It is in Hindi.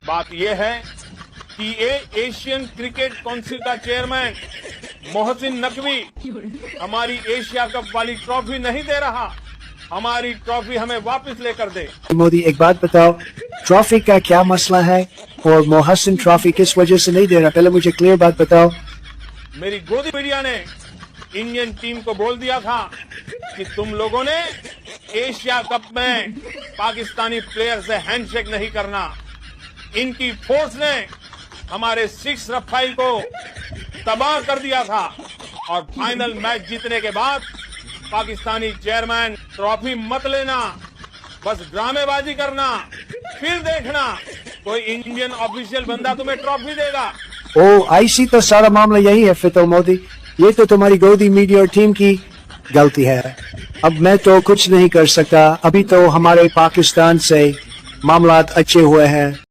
बात यह है कि एशियन क्रिकेट काउंसिल का चेयरमैन मोहसिन नकवी हमारी एशिया कप वाली ट्रॉफी नहीं दे रहा। हमारी ट्रॉफी हमें वापस लेकर दे। मोदी, एक बात बताओ, ट्रॉफी का क्या मसला है और मोहसिन ट्रॉफी किस वजह से नहीं दे रहा? पहले मुझे क्लियर बात बताओ। मेरी गोदी मीडिया ने इंडियन टीम को बोल दिया था कि तुम लोगों ने एशिया कप में पाकिस्तानी प्लेयर से हैंडशेक नहीं करना। इनकी फोर्स ने हमारे 6 रफाई को तबाह कर दिया था और फाइनल मैच जीतने के बाद पाकिस्तानी चेयरमैन ट्रॉफी मत लेना, बस ड्रामेबाजी करना, फिर देखना कोई इंडियन ऑफिशियल बंदा तुम्हें ट्रॉफी देगा। ओ ऐसी तो सारा मामला यही है। फिर तो मोदी, ये तो तुम्हारी गोदी मीडिया और टीम की गलती है। अब मैं तो कुछ नहीं कर सकता। अभी तो हमारे पाकिस्तान से मामलात अच्छे हुए हैं।